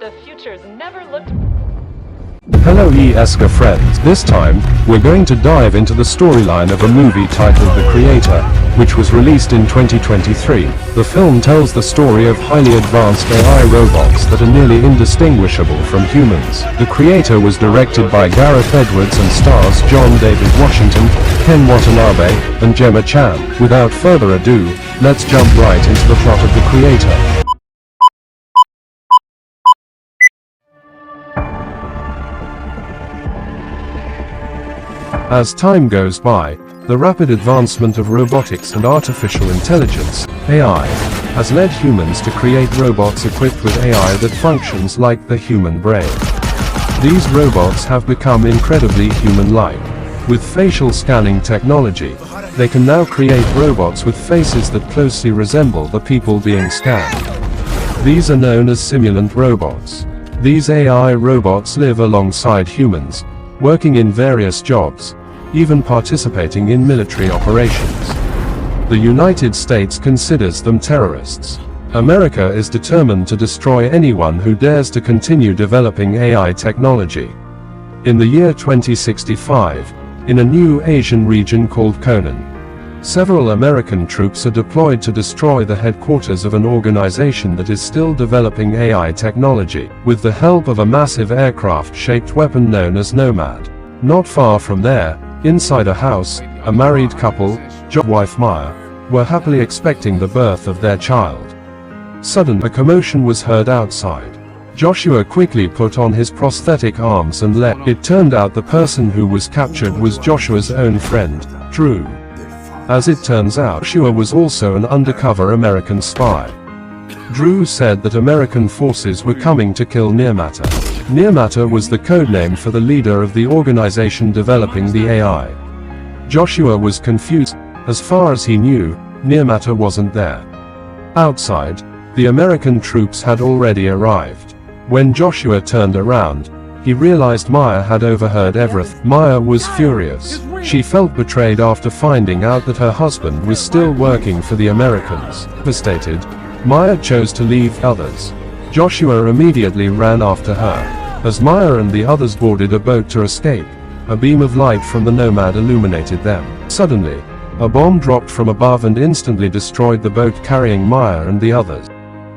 The future's never looked. Hello ESCA friends, this time, we're going to dive into the storyline of a movie titled The Creator, which was released in 2023. The film tells the story of highly advanced AI robots that are nearly indistinguishable from humans. The Creator was directed by Gareth Edwards and stars John David Washington, Ken Watanabe, and Gemma Chan. Without further ado, let's jump right into the plot of The Creator. As time goes by, the rapid advancement of robotics and artificial intelligence, AI, has led humans to create robots equipped with AI that functions like the human brain. These robots have become incredibly human-like. With facial scanning technology, they can now create robots with faces that closely resemble the people being scanned. These are known as simulant robots. These AI robots live alongside humans, working in various jobs, even participating in military operations. The United States considers them terrorists. America is determined to destroy anyone who dares to continue developing AI technology. In the year 2065, in a new Asian region called Conan, several American troops are deployed to destroy the headquarters of an organization that is still developing AI technology, with the help of a massive aircraft-shaped weapon known as Nomad. Not far from there, inside a house, a married couple, Josh and wife Maya, were happily expecting the birth of their child. Suddenly, a commotion was heard outside. Joshua quickly put on his prosthetic arms and left. It turned out the person who was captured was Joshua's own friend, Drew. As it turns out, Joshua was also an undercover American spy. Drew said that American forces were coming to kill Nirmata. Nirmata was the codename for the leader of the organization developing the AI. Joshua was confused. As far as he knew, Nirmata wasn't there. Outside, the American troops had already arrived. When Joshua turned around, he realized Maya had overheard everything. Maya was furious. She felt betrayed after finding out that her husband was still working for the Americans. Devastated, Maya chose to leave others. Joshua immediately ran after her. As Maya and the others boarded a boat to escape, a beam of light from the Nomad illuminated them. Suddenly, a bomb dropped from above and instantly destroyed the boat carrying Maya and the others.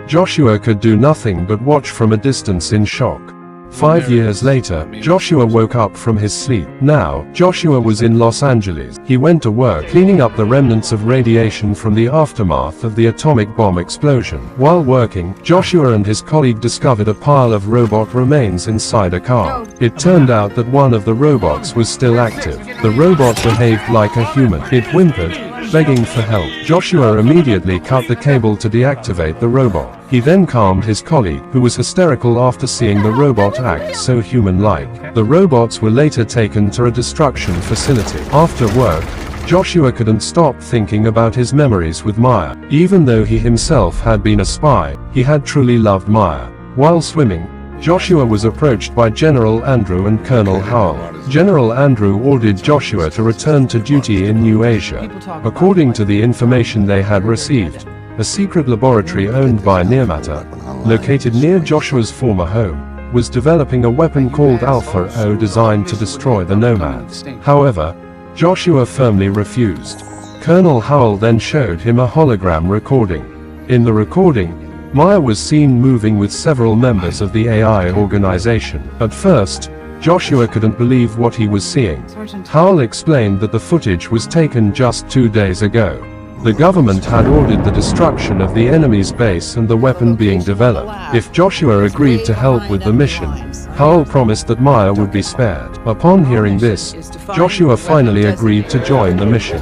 Joshua could do nothing but watch from a distance in shock. 5 years later, Joshua woke up from his sleep. Now, Joshua was in Los Angeles. He went to work cleaning up the remnants of radiation from the aftermath of the atomic bomb explosion. While working, Joshua and his colleague discovered a pile of robot remains inside a car. It turned out that one of the robots was still active. The robot behaved like a human. It whimpered, begging for help. Joshua immediately cut the cable to deactivate the robot. He then calmed his colleague, who was hysterical after seeing the robot act so human-like. The robots were later taken to a destruction facility. After work, Joshua couldn't stop thinking about his memories with Maya. Even though he himself had been a spy, he had truly loved Maya. While swimming, Joshua was approached by General Andrew and Colonel Howell. General Andrew ordered Joshua to return to duty in New Asia. According to the information they had received, a secret laboratory owned by Nirmata, located near Joshua's former home, was developing a weapon called Alpha O designed to destroy the Nomads. However, Joshua firmly refused. Colonel Howell then showed him a hologram recording. In the recording, Maya was seen moving with several members of the AI organization. At first, Joshua couldn't believe what he was seeing. Howell explained that the footage was taken just 2 days ago. The government had ordered the destruction of the enemy's base and the weapon being developed. If Joshua agreed to help with the mission, Howell promised that Maya would be spared. Upon hearing this, Joshua finally agreed to join the mission.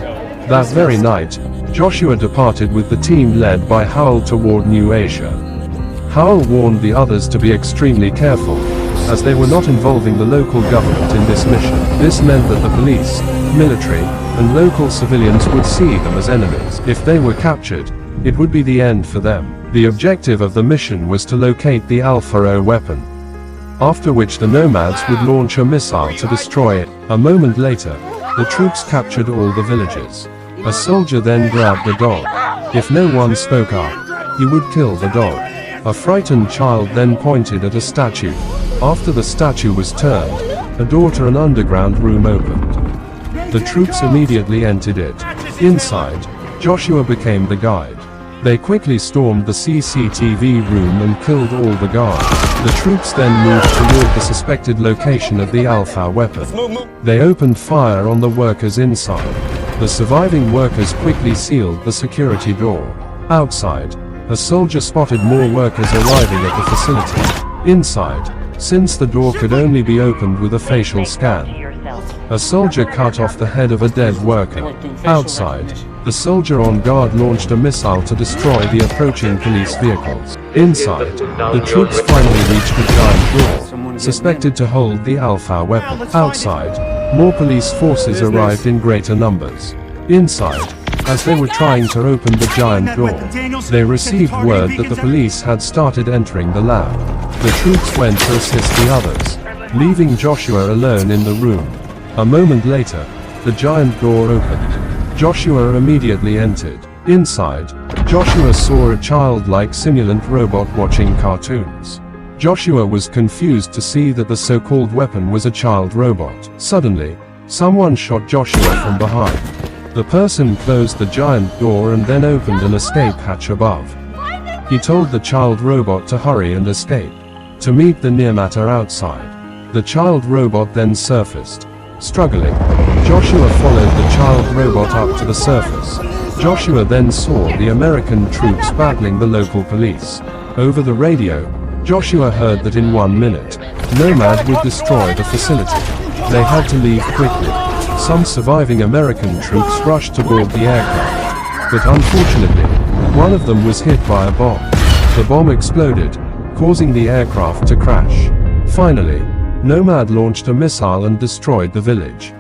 That very night, Joshua departed with the team led by Howell toward New Asia. Howell warned the others to be extremely careful, as they were not involving the local government in this mission. This meant that the police, military, and local civilians would see them as enemies. If they were captured, it would be the end for them. The objective of the mission was to locate the Alpha O weapon, after which the Nomads would launch a missile to destroy it. A moment later, the troops captured all the villagers. A soldier then grabbed the dog. If no one spoke up, he would kill the dog. A frightened child then pointed at a statue. After the statue was turned, a door to an underground room opened. The troops immediately entered it. Inside, Joshua became the guide. They quickly stormed the CCTV room and killed all the guards. The troops then moved toward the suspected location of the Alpha weapon. They opened fire on the workers inside. The surviving workers quickly sealed the security door. Outside, a soldier spotted more workers arriving at the facility. Inside, since the door could only be opened with a facial scan, a soldier cut off the head of a dead worker. Outside, the soldier on guard launched a missile to destroy the approaching police vehicles. Inside, the troops finally reached a giant door, suspected to hold the Alpha weapon. Outside, more police forces arrived in greater numbers. Inside, as they were trying to open the giant door, they received word that the police had started entering the lab. The troops went to assist the others, leaving Joshua alone in the room. A moment later, the giant door opened. Joshua immediately entered. Inside, Joshua saw a childlike simulant robot watching cartoons. Joshua was confused to see that the so-called weapon was a child robot. Suddenly, someone shot Joshua from behind. The person closed the giant door and then opened an escape hatch above. He told the child robot to hurry and escape, to meet the near matter outside. The child robot then surfaced. Struggling, Joshua followed the child robot up to the surface. Joshua then saw the American troops battling the local police. Over the radio, Joshua heard that in 1 minute, Nomad would destroy the facility. They had to leave quickly. Some surviving American troops rushed to board the aircraft, but unfortunately, one of them was hit by a bomb. The bomb exploded, causing the aircraft to crash. Finally, Nomad launched a missile and destroyed the village.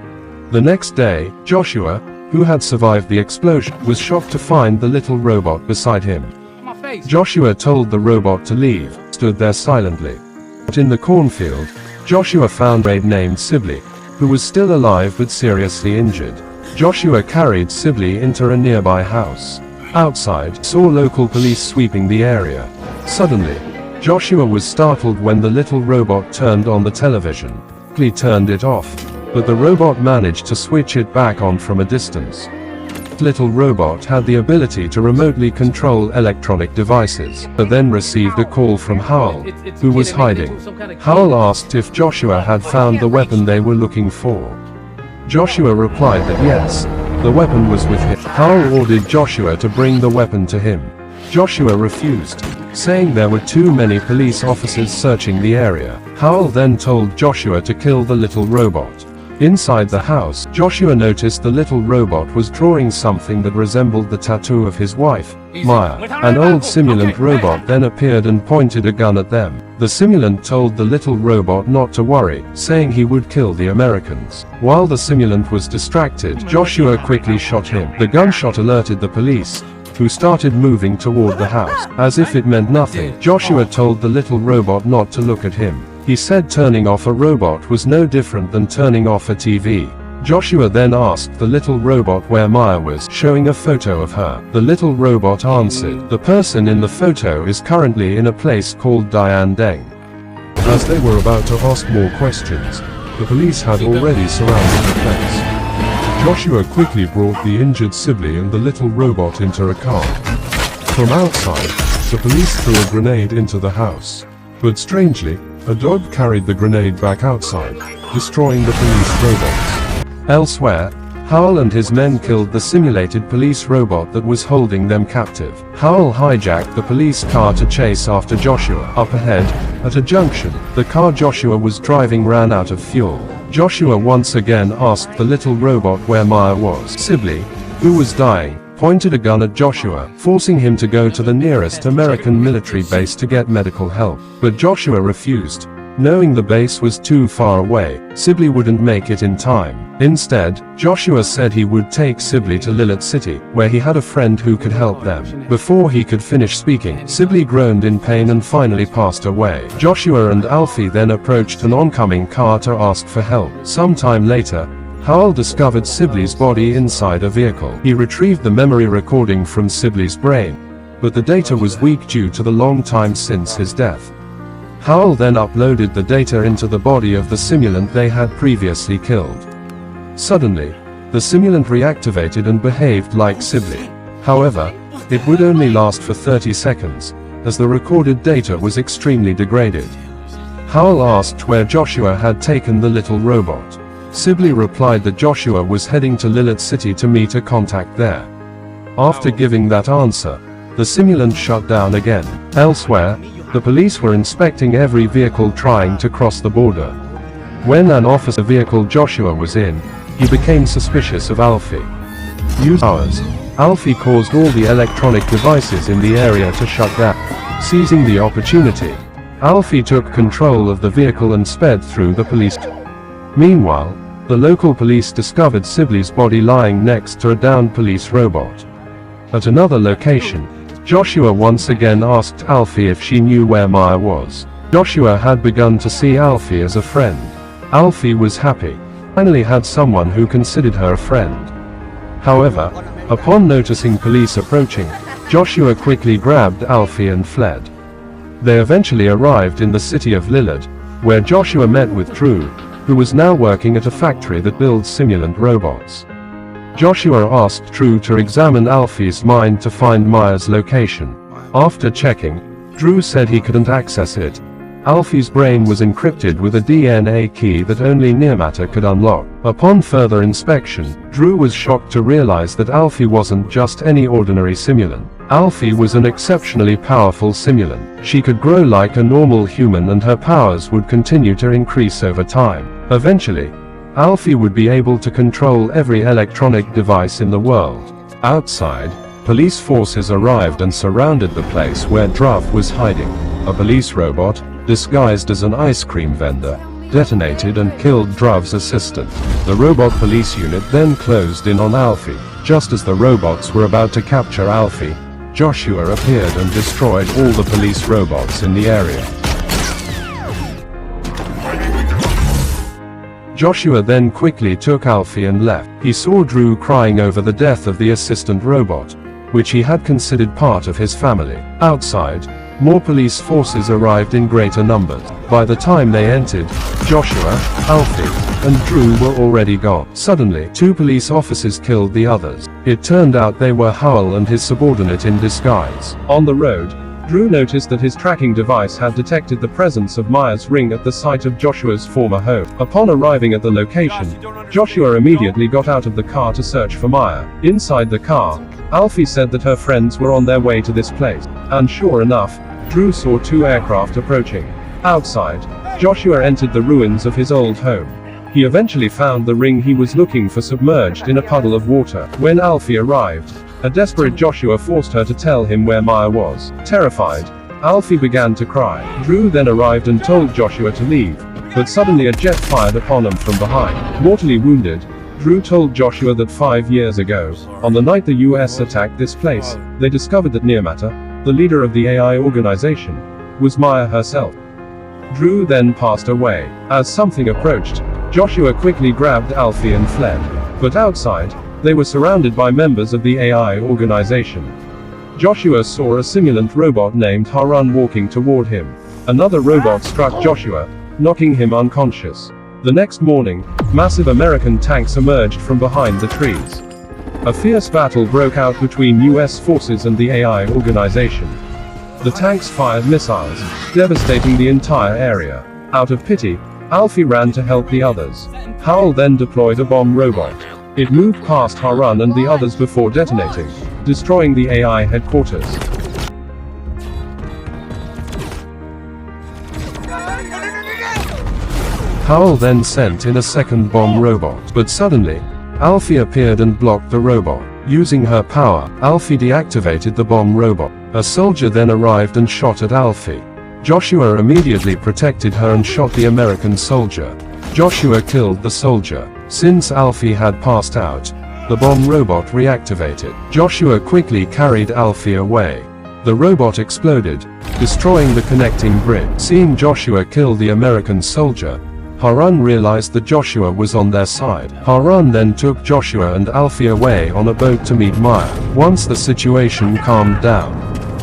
The next day, Joshua, who had survived the explosion, was shocked to find the little robot beside him. Joshua told the robot to leave, stood there silently. But in the cornfield, Joshua found a named Sibley, who was still alive but seriously injured. Joshua carried Sibley into a nearby house. Outside, saw local police sweeping the area. Suddenly, Joshua was startled when the little robot turned on the television. He turned it off, but the robot managed to switch it back on from a distance. The little robot had the ability to remotely control electronic devices, but then received a call from Howell, who was hiding. Howell asked if Joshua had found the weapon they were looking for. Joshua replied that yes, the weapon was with him. Howell ordered Joshua to bring the weapon to him. Joshua refused, saying there were too many police officers searching the area. Howell then told Joshua to kill the little robot. Inside the house, Joshua noticed the little robot was drawing something that resembled the tattoo of his wife, Maya. An old simulant robot then appeared and pointed a gun at them. The simulant told the little robot not to worry, saying he would kill the Americans. While the simulant was distracted, Joshua quickly shot him. The gunshot alerted the police, who started moving toward the house. As if it meant nothing, Joshua told the little robot not to look at him. He said turning off a robot was no different than turning off a TV. Joshua then asked the little robot where Maya was, showing a photo of her. The little robot answered, "The person in the photo is currently in a place called Diane Deng." As they were about to ask more questions, the police had already surrounded the place. Joshua quickly brought the injured Sibley and the little robot into a car. From outside, the police threw a grenade into the house. But strangely, a dog carried the grenade back outside, destroying the police robots. Elsewhere, Howell and his men killed the simulated police robot that was holding them captive. Howell hijacked the police car to chase after Joshua. Up ahead, at a junction, the car Joshua was driving ran out of fuel. Joshua once again asked the little robot where Maya was. Sibley, who was dying, pointed a gun at Joshua, forcing him to go to the nearest American military base to get medical help. But Joshua refused, knowing the base was too far away. Sibley wouldn't make it in time. Instead, Joshua said he would take Sibley to Lilith City, where he had a friend who could help them. Before he could finish speaking, Sibley groaned in pain and finally passed away. Joshua and Alfie then approached an oncoming car to ask for help. Sometime later, Howell discovered Sibley's body inside a vehicle. He retrieved the memory recording from Sibley's brain, but the data was weak due to the long time since his death. Howell then uploaded the data into the body of the simulant they had previously killed. Suddenly, the simulant reactivated and behaved like Sibley. However, it would only last for 30 seconds, as the recorded data was extremely degraded. Howell asked where Joshua had taken the little robot. Sibley replied that Joshua was heading to Lilith City to meet a contact there. After giving that answer, the simulant shut down again. Elsewhere, the police were inspecting every vehicle trying to cross the border. When an officer vehicle Joshua was in, he became suspicious of Alfie. Using hours, Alfie caused all the electronic devices in the area to shut down. Seizing the opportunity, Alfie took control of the vehicle and sped through the police. Meanwhile, the local police discovered Sibley's body lying next to a downed police robot. At another location, Joshua once again asked Alfie if she knew where Maya was. Joshua had begun to see Alfie as a friend. Alfie was happy. Finally had someone who considered her a friend. However, upon noticing police approaching, Joshua quickly grabbed Alfie and fled. They eventually arrived in the city of Lillard, where Joshua met with Drew, who was now working at a factory that builds simulant robots. Joshua asked Drew to examine Alfie's mind to find Maya's location. After checking, Drew said he couldn't access it. Alfie's brain was encrypted with a DNA key that only Nearmatter could unlock. Upon further inspection, Drew was shocked to realize that Alfie wasn't just any ordinary simulant. Alfie was an exceptionally powerful simulant. She could grow like a normal human and her powers would continue to increase over time. Eventually, Alfie would be able to control every electronic device in the world. Outside, police forces arrived and surrounded the place where Druff was hiding. A police robot, disguised as an ice cream vendor, detonated and killed Druff's assistant. The robot police unit then closed in on Alfie. Just as the robots were about to capture Alfie, Joshua appeared and destroyed all the police robots in the area. Joshua then quickly took Alfie and left. He saw Drew crying over the death of the assistant robot, which he had considered part of his family. Outside, more police forces arrived in greater numbers. By the time they entered, Joshua, Alfie, and Drew were already gone. Suddenly, 2 police officers killed the others. It turned out they were Howell and his subordinate in disguise. On the road, Drew noticed that his tracking device had detected the presence of Maya's ring at the site of Joshua's former home. Upon arriving at the location, Joshua immediately got out of the car to search for Maya. Inside the car, Alfie said that her friends were on their way to this place. And sure enough, Drew saw 2 aircraft approaching. Outside, Joshua entered the ruins of his old home. He eventually found the ring he was looking for submerged in a puddle of water. When Alfie arrived, a desperate Joshua forced her to tell him where Maya was. Terrified, Alfie began to cry. Drew then arrived and told Joshua to leave, but suddenly a jet fired upon him from behind. Mortally wounded, Drew told Joshua that 5 years ago, on the night the US attacked this place, they discovered that Nearmatter, the leader of the AI organization, was Maya herself. Drew then passed away. As something approached, Joshua quickly grabbed Alfie and fled. But outside, they were surrounded by members of the AI organization. Joshua saw a simulant robot named Harun walking toward him. Another robot struck Joshua, knocking him unconscious. The next morning, massive American tanks emerged from behind the trees. A fierce battle broke out between US forces and the AI organization. The tanks fired missiles, devastating the entire area. Out of pity, Alfie ran to help the others. Howell then deployed a bomb robot. It moved past Harun and the others before detonating, destroying the AI headquarters. Howell then sent in a second bomb robot, but suddenly, Alfie appeared and blocked the robot. Using her power, Alfie deactivated the bomb robot. A soldier then arrived and shot at Alfie. Joshua immediately protected her and shot the American soldier. Joshua killed the soldier. Since Alfie had passed out, the bomb robot reactivated. Joshua quickly carried Alfie away. The robot exploded, destroying the connecting bridge. Seeing Joshua kill the American soldier, Harun realized that Joshua was on their side. Harun then took Joshua and Alfie away on a boat to meet Maya. Once the situation calmed down,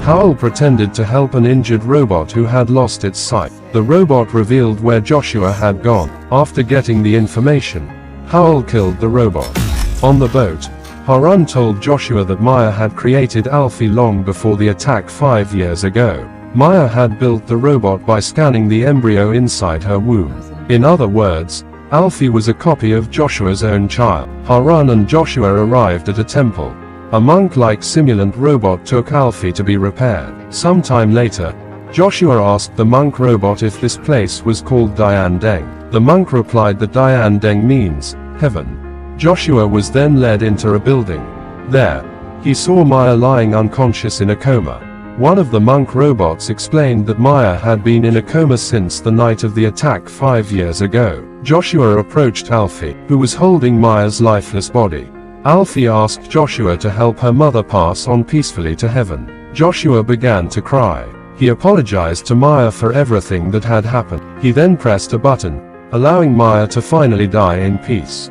Howell pretended to help an injured robot who had lost its sight. The robot revealed where Joshua had gone. After getting the information, Howell killed the robot. On the boat, Harun told Joshua that Maya had created Alfie long before the attack 5 years ago. Maya had built the robot by scanning the embryo inside her womb. In other words, Alfie was a copy of Joshua's own child. Harun and Joshua arrived at a temple. A monk-like simulant robot took Alfie to be repaired. Sometime later, Joshua asked the monk robot if this place was called Dian Deng. The monk replied that Dian Deng means heaven. Joshua was then led into a building. There, he saw Maya lying unconscious in a coma. One of the monk robots explained that Maya had been in a coma since the night of the attack 5 years ago. Joshua approached Alfie, who was holding Maya's lifeless body. Alfie asked Joshua to help her mother pass on peacefully to heaven. Joshua began to cry. He apologized to Maya for everything that had happened. He then pressed a button, allowing Maya to finally die in peace.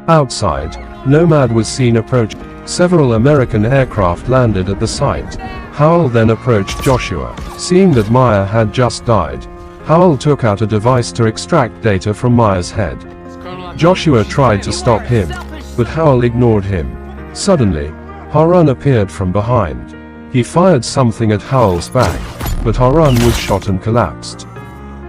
Outside, Nomad was seen approaching. Several American aircraft landed at the site. Howell then approached Joshua. Seeing that Maya had just died, Howell took out a device to extract data from Maya's head. Joshua tried to stop him, but Howell ignored him. Suddenly, Harun appeared from behind. He fired something at Howell's back, but Harun was shot and collapsed.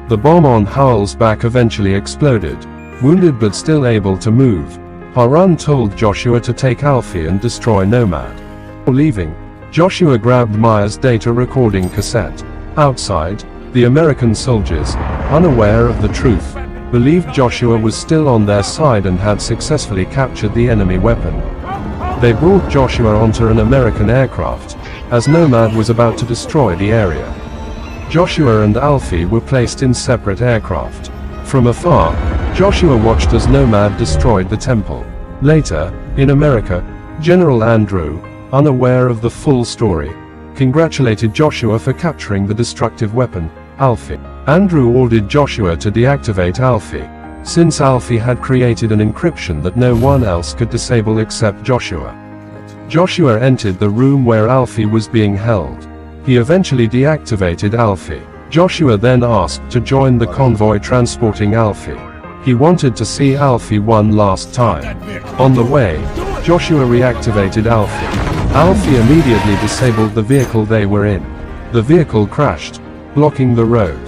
The bomb on Howell's back eventually exploded. Wounded but still able to move, Harun told Joshua to take Alfie and destroy Nomad. Before leaving, Joshua grabbed Maya's data recording cassette. Outside, the American soldiers, unaware of the truth, believed Joshua was still on their side and had successfully captured the enemy weapon. They brought Joshua onto an American aircraft, as Nomad was about to destroy the area. Joshua and Alfie were placed in separate aircraft. From afar, Joshua watched as Nomad destroyed the temple. Later, in America, General Andrew, unaware of the full story, congratulated Joshua for capturing the destructive weapon, Alfie. Andrew ordered Joshua to deactivate Alfie, since Alfie had created an encryption that no one else could disable except Joshua. Joshua entered the room where Alfie was being held. He eventually deactivated Alfie. Joshua then asked to join the convoy transporting Alfie. He wanted to see Alfie one last time. On the way, Joshua reactivated Alfie. Alfie immediately disabled the vehicle they were in. The vehicle crashed, blocking the road.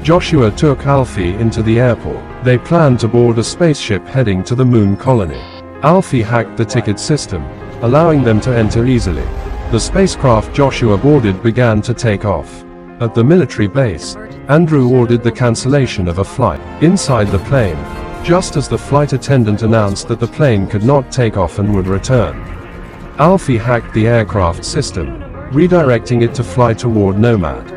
Joshua took Alfie into the airport. They planned to board a spaceship heading to the moon colony. Alfie hacked the ticket system, allowing them to enter easily. The spacecraft Joshua boarded began to take off. At the military base, Andrew ordered the cancellation of a flight. Inside the plane, just as the flight attendant announced that the plane could not take off and would return, Alfie hacked the aircraft system, redirecting it to fly toward Nomad.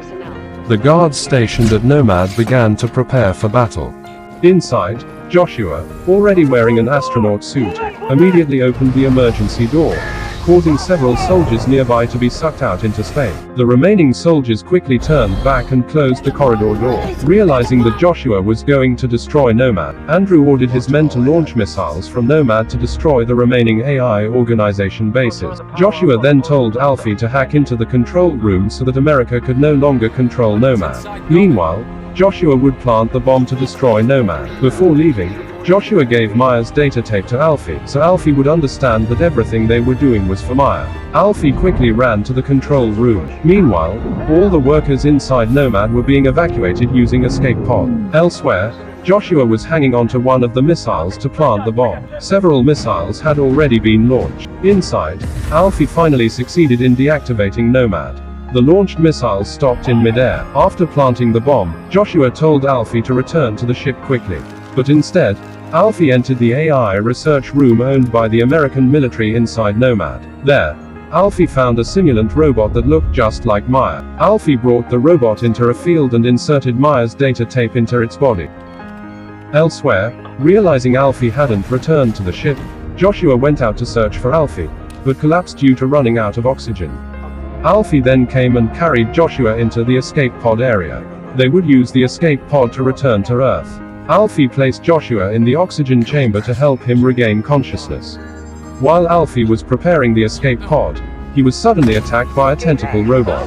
The guards stationed at Nomad began to prepare for battle. Inside, Joshua, already wearing an astronaut suit, immediately opened the emergency door, causing several soldiers nearby to be sucked out into space. The remaining soldiers quickly turned back and closed the corridor door. Realizing that Joshua was going to destroy Nomad, Andrew ordered his men to launch missiles from Nomad to destroy the remaining AI organization bases. Joshua then told Alfie to hack into the control room so that America could no longer control Nomad. Meanwhile, Joshua would plant the bomb to destroy Nomad. Before leaving, Joshua gave Maya's data tape to Alfie, so Alfie would understand that everything they were doing was for Maya. Alfie quickly ran to the control room. Meanwhile, all the workers inside Nomad were being evacuated using escape pod. Elsewhere, Joshua was hanging onto one of the missiles to plant the bomb. Several missiles had already been launched. Inside, Alfie finally succeeded in deactivating Nomad. The launched missiles stopped in midair. After planting the bomb, Joshua told Alfie to return to the ship quickly. But instead, Alfie entered the AI research room owned by the American military inside Nomad. There, Alfie found a simulant robot that looked just like Maya. Alfie brought the robot into a field and inserted Maya's data tape into its body. Elsewhere, realizing Alfie hadn't returned to the ship, Joshua went out to search for Alfie, but collapsed due to running out of oxygen. Alfie then came and carried Joshua into the escape pod area. They would use the escape pod to return to Earth. Alfie placed Joshua in the oxygen chamber to help him regain consciousness. While Alfie was preparing the escape pod, he was suddenly attacked by a tentacle robot.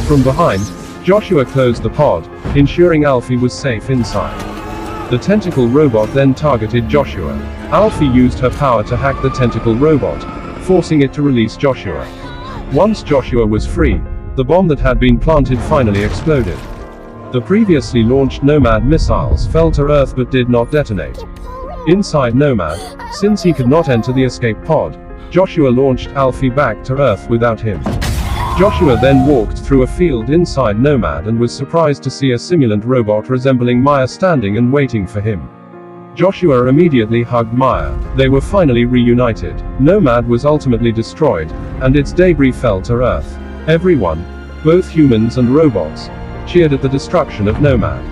From behind, Joshua closed the pod, ensuring Alfie was safe inside. The tentacle robot then targeted Joshua. Alfie used her power to hack the tentacle robot, forcing it to release Joshua. Once Joshua was free, the bomb that had been planted finally exploded. The previously launched Nomad missiles fell to Earth but did not detonate. Inside Nomad, since he could not enter the escape pod, Joshua launched Alfie back to Earth without him. Joshua then walked through a field inside Nomad and was surprised to see a simulant robot resembling Maya standing and waiting for him. Joshua immediately hugged Maya. They were finally reunited. Nomad was ultimately destroyed, and its debris fell to Earth. Everyone, both humans and robots, cheered at the destruction of Nomad.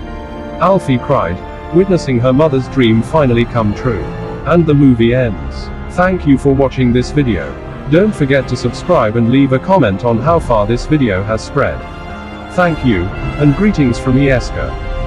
Alfie cried, witnessing her mother's dream finally come true. And the movie ends. Thank you for watching this video. Don't forget to subscribe and leave a comment on how far this video has spread. Thank you, and greetings from Ieska.